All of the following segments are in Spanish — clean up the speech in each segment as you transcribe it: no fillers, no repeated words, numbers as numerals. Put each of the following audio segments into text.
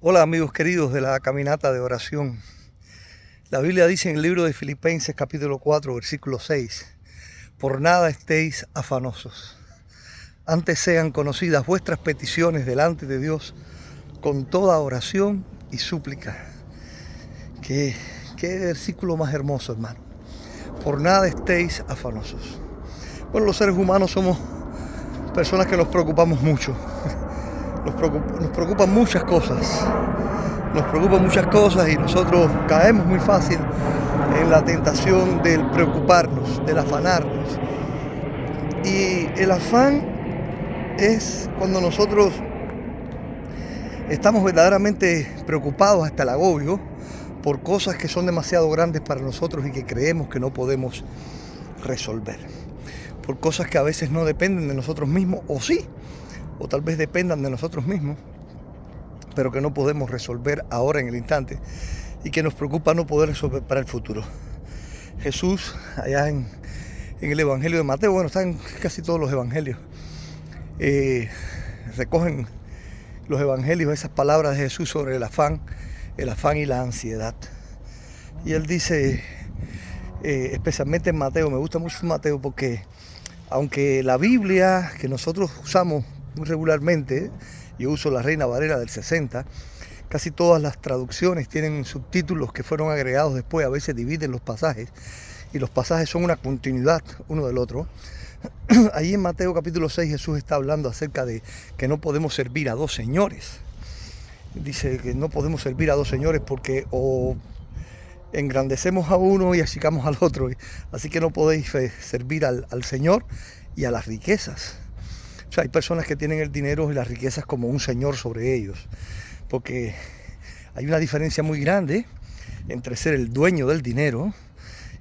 Hola amigos queridos de la caminata de oración. La Biblia dice en el libro de Filipenses capítulo 4 versículo 6: por nada estéis afanosos, antes sean conocidas vuestras peticiones delante de Dios con toda oración y súplica. Qué versículo más hermoso, hermano. Por nada estéis afanosos. Bueno, los seres humanos somos personas que nos preocupamos mucho. Nos preocupan muchas cosas. Nos preocupan muchas cosas y nosotros caemos muy fácil en la tentación del preocuparnos, del afanarnos. Y el afán es cuando nosotros estamos verdaderamente preocupados hasta el agobio por cosas que son demasiado grandes para nosotros y que creemos que no podemos resolver. Por cosas que a veces no dependen de nosotros mismos, o sí, o tal vez dependan de nosotros mismos, pero que no podemos resolver ahora en el instante y que nos preocupa no poder resolver para el futuro. Jesús, allá en el Evangelio de Mateo, bueno, está en casi todos los evangelios, recogen los evangelios esas palabras de Jesús sobre el afán y la ansiedad. Y él dice, especialmente en Mateo, me gusta mucho Mateo porque aunque la Biblia que nosotros usamos muy regularmente, yo uso la Reina Valera del 60, casi todas las traducciones tienen subtítulos que fueron agregados después, a veces dividen los pasajes y los pasajes son una continuidad uno del otro. Ahí en Mateo capítulo 6 Jesús está hablando acerca de que no podemos servir a dos señores. Dice que no podemos servir a dos señores porque o engrandecemos a uno y achicamos al otro. Así que no podéis servir al Señor y a las riquezas. O sea, hay personas que tienen el dinero y las riquezas como un señor sobre ellos. Porque hay una diferencia muy grande entre ser el dueño del dinero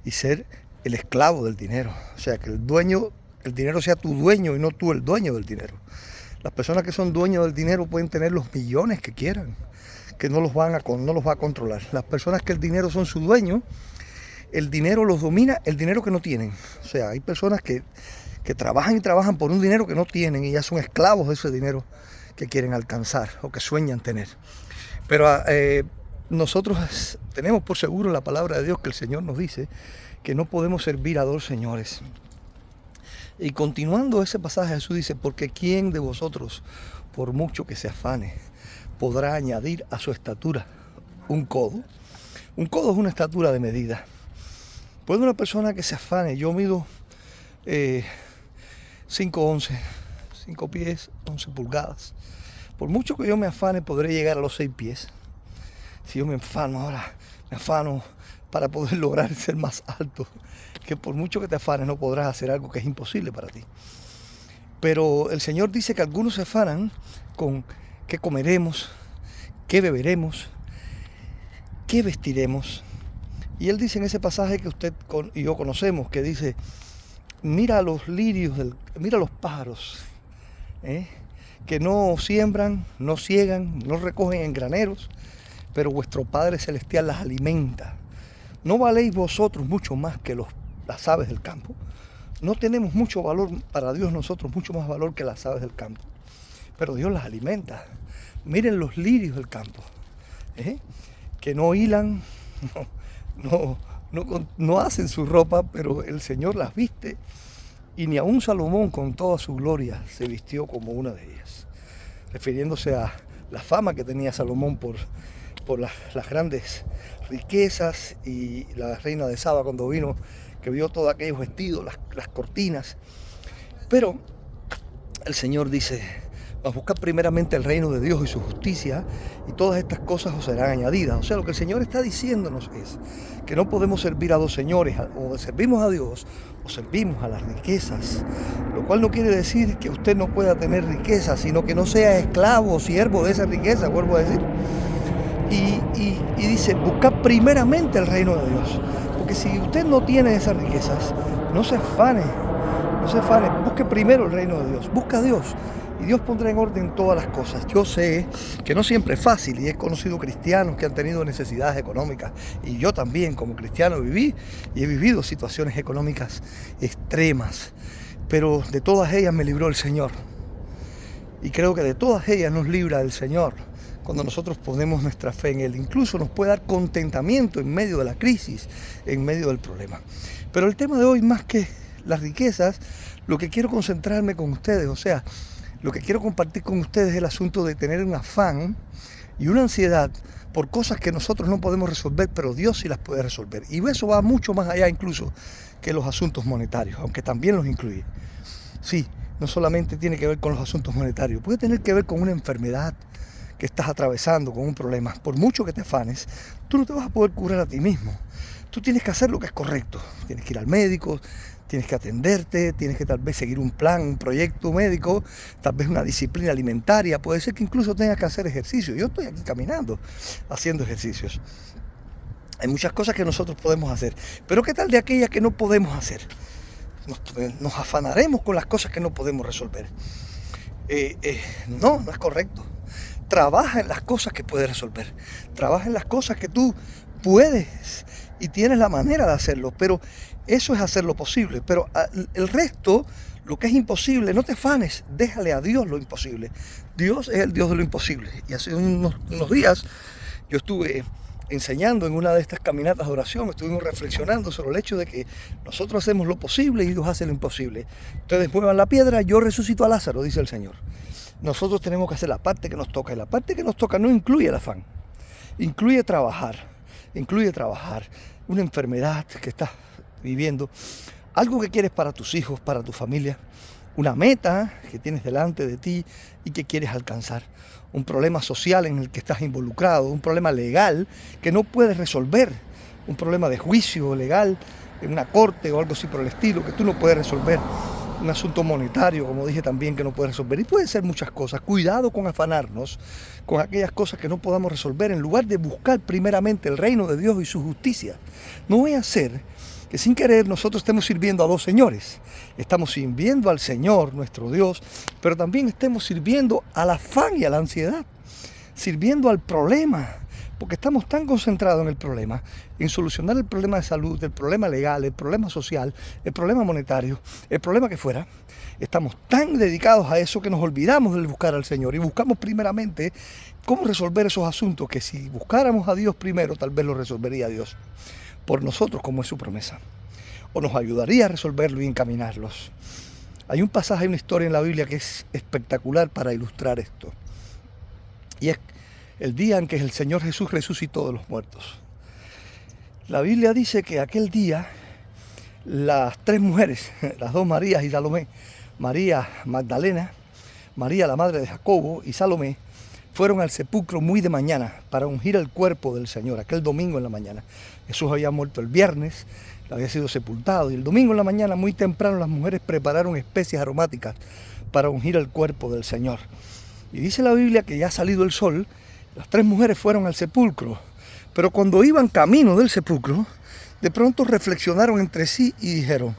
y ser el esclavo del dinero. O sea, que el dinero sea tu dueño y no tú el dueño del dinero. Las personas que son dueños del dinero pueden tener los millones que quieran, que no los va a controlar. Las personas que el dinero son su dueño, el dinero los domina, el dinero que no tienen. O sea, hay personas que trabajan y trabajan por un dinero que no tienen y ya son esclavos de ese dinero que quieren alcanzar o que sueñan tener. Pero nosotros tenemos por seguro la palabra de Dios que el Señor nos dice que no podemos servir a dos señores. Y continuando ese pasaje, Jesús dice, porque ¿quién de vosotros, por mucho que se afane, podrá añadir a su estatura un codo? Un codo es una estatura de medida. Puede una persona que se afane, yo mido 5'11", 5 pies, 11 pulgadas. Por mucho que yo me afane, podré llegar a los 6 pies. Si yo me afano para poder lograr ser más alto, que por mucho que te afanes no podrás hacer algo que es imposible para ti. Pero el Señor dice que algunos se afanan con qué comeremos, qué beberemos, qué vestiremos. Y Él dice en ese pasaje que usted y yo conocemos, que dice, mira los lirios, mira los pájaros, que no siembran, no ciegan, no recogen en graneros, pero vuestro Padre Celestial las alimenta. ¿No valéis vosotros mucho más que las aves del campo? No tenemos mucho valor para Dios nosotros, mucho más valor que las aves del campo. Pero Dios las alimenta. Miren los lirios del campo, que no hilan, no hacen su ropa, pero el Señor las viste. Y ni aun Salomón con toda su gloria se vistió como una de ellas. Refiriéndose a la fama que tenía Salomón por las grandes riquezas, y la reina de Saba cuando vino, que vio todos aquellos vestidos, las cortinas. Pero el Señor dice, mas buscad primeramente el reino de Dios y su justicia, y todas estas cosas os serán añadidas. O sea, lo que el Señor está diciéndonos es que no podemos servir a dos señores, o servimos a Dios o servimos a las riquezas, lo cual no quiere decir que usted no pueda tener riqueza, sino que no sea esclavo o siervo de esa riqueza, vuelvo a decir. Y dice, buscad primeramente el reino de Dios, porque si usted no tiene esas riquezas, no se afane, busque primero el reino de Dios, busca a Dios, y Dios pondrá en orden todas las cosas. Yo sé que no siempre es fácil, y he conocido cristianos que han tenido necesidades económicas, y yo también como cristiano he vivido situaciones económicas extremas, pero de todas ellas me libró el Señor, y creo que de todas ellas nos libra el Señor cuando nosotros ponemos nuestra fe en Él. Incluso nos puede dar contentamiento en medio de la crisis, en medio del problema. Pero el tema de hoy, más que las riquezas, lo que quiero concentrarme con ustedes, o sea, lo que quiero compartir con ustedes es el asunto de tener un afán y una ansiedad por cosas que nosotros no podemos resolver, pero Dios sí las puede resolver. Y eso va mucho más allá incluso que los asuntos monetarios, aunque también los incluye. Sí, no solamente tiene que ver con los asuntos monetarios, puede tener que ver con una enfermedad que estás atravesando, con un problema. Por mucho que te afanes, tú no te vas a poder curar a ti mismo. Tú tienes que hacer lo que es correcto. Tienes que ir al médico, tienes que atenderte, tienes que tal vez seguir un plan, un proyecto médico, tal vez una disciplina alimentaria. Puede ser que incluso tengas que hacer ejercicio. Yo estoy aquí caminando, haciendo ejercicios. Hay muchas cosas que nosotros podemos hacer. Pero ¿qué tal de aquellas que no podemos hacer? Nos afanaremos con las cosas que no podemos resolver. No es correcto. Trabaja en las cosas que puedes resolver. Trabaja en las cosas que tú puedes y tienes la manera de hacerlo. Pero eso es hacer lo posible. Pero el resto, lo que es imposible, no te afanes. Déjale a Dios lo imposible. Dios es el Dios de lo imposible. Y hace unos días yo estuve enseñando en una de estas caminatas de oración, estuvimos reflexionando sobre el hecho de que nosotros hacemos lo posible y Dios hace lo imposible. Ustedes muevan la piedra, yo resucito a Lázaro, dice el Señor. Nosotros tenemos que hacer la parte que nos toca, y la parte que nos toca no incluye el afán, incluye trabajar, una enfermedad que estás viviendo, algo que quieres para tus hijos, para tu familia, una meta que tienes delante de ti y que quieres alcanzar, un problema social en el que estás involucrado, un problema legal que no puedes resolver, un problema de juicio legal en una corte o algo así por el estilo que tú no puedes resolver, un asunto monetario, como dije también, que no puedes resolver, y pueden ser muchas cosas. Cuidado con afanarnos con aquellas cosas que no podamos resolver en lugar de buscar primeramente el reino de Dios y su justicia. No voy a hacer que sin querer nosotros estemos sirviendo a dos señores. Estamos sirviendo al Señor, nuestro Dios, pero también estemos sirviendo al afán y a la ansiedad, sirviendo al problema, porque estamos tan concentrados en el problema, en solucionar el problema de salud, el problema legal, el problema social, el problema monetario, el problema que fuera. Estamos tan dedicados a eso que nos olvidamos de buscar al Señor y buscamos primeramente cómo resolver esos asuntos que si buscáramos a Dios primero, tal vez lo resolvería Dios por nosotros, como es su promesa, o nos ayudaría a resolverlo y encaminarlos. Hay un pasaje, hay una historia en la Biblia que es espectacular para ilustrar esto, y es el día en que el Señor Jesús resucitó de los muertos. La Biblia dice que aquel día las tres mujeres, las dos Marías y Salomé, María Magdalena, María la madre de Jacobo y Salomé, fueron al sepulcro muy de mañana para ungir el cuerpo del Señor, aquel domingo en la mañana. Jesús había muerto el viernes, había sido sepultado, y el domingo en la mañana muy temprano las mujeres prepararon especias aromáticas para ungir el cuerpo del Señor. Y dice la Biblia que ya ha salido el sol, las tres mujeres fueron al sepulcro, pero cuando iban camino del sepulcro, de pronto reflexionaron entre sí y dijeron: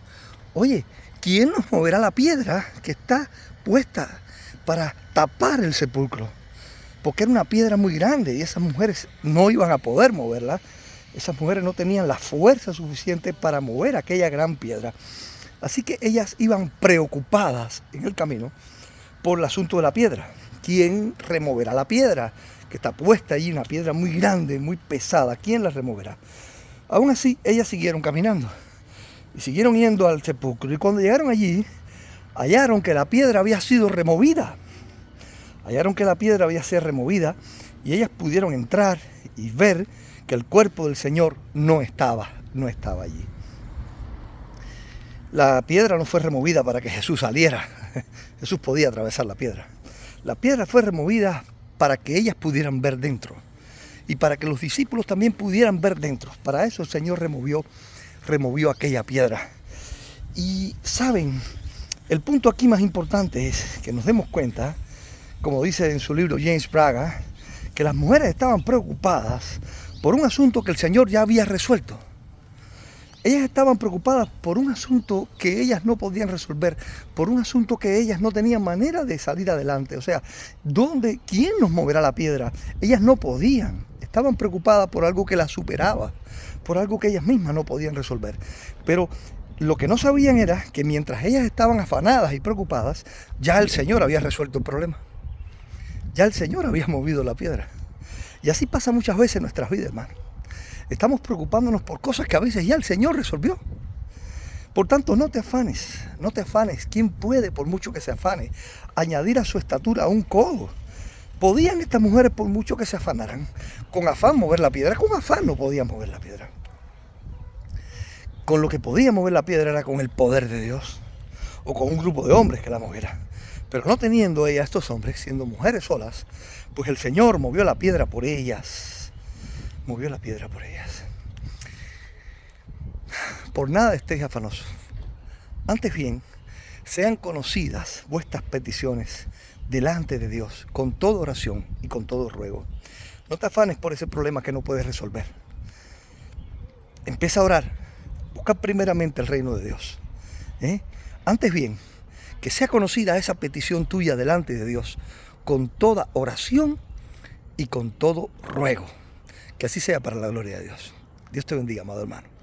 oye, ¿quién nos moverá la piedra que está puesta para tapar el sepulcro? Porque era una piedra muy grande y esas mujeres no iban a poder moverla. Esas mujeres no tenían la fuerza suficiente para mover aquella gran piedra. Así que ellas iban preocupadas en el camino por el asunto de la piedra. ¿Quién removerá la piedra que está puesta allí? Una piedra muy grande, muy pesada. ¿Quién la removerá? Aún así, ellas siguieron caminando y siguieron yendo al sepulcro. Y cuando llegaron allí, hallaron que la piedra había sido removida. Hallaron que la piedra había sido removida y ellas pudieron entrar y ver que el cuerpo del Señor no estaba allí. La piedra no fue removida para que Jesús saliera. Jesús podía atravesar la piedra. La piedra fue removida para que ellas pudieran ver dentro y para que los discípulos también pudieran ver dentro. Para eso el Señor removió aquella piedra. Y saben, el punto aquí más importante es que nos demos cuenta, como dice en su libro James Braga, que las mujeres estaban preocupadas por un asunto que el Señor ya había resuelto. Ellas estaban preocupadas por un asunto que ellas no podían resolver, por un asunto que ellas no tenían manera de salir adelante. O sea, ¿quién nos moverá la piedra? Ellas no podían. Estaban preocupadas por algo que las superaba, por algo que ellas mismas no podían resolver. Pero lo que no sabían era que mientras ellas estaban afanadas y preocupadas, ya el Señor había resuelto el problema. Ya el Señor había movido la piedra. Y así pasa muchas veces en nuestras vidas, hermano. Estamos preocupándonos por cosas que a veces ya el Señor resolvió. Por tanto, no te afanes, no te afanes. ¿Quién puede, por mucho que se afane, añadir a su estatura un codo? ¿Podían estas mujeres, por mucho que se afanaran, con afán mover la piedra? Con afán no podían mover la piedra. Con lo que podía mover la piedra era con el poder de Dios, o con un grupo de hombres que la moviera. Pero no teniendo ella estos hombres, siendo mujeres solas, pues el Señor movió la piedra por ellas. Movió la piedra por ellas. Por nada estéis afanosos. Antes bien, sean conocidas vuestras peticiones delante de Dios, con toda oración y con todo ruego. No te afanes por ese problema que no puedes resolver. Empieza a orar. Busca primeramente el reino de Dios. Antes bien, que sea conocida esa petición tuya delante de Dios, con toda oración y con todo ruego. Que así sea para la gloria de Dios. Dios te bendiga, amado hermano.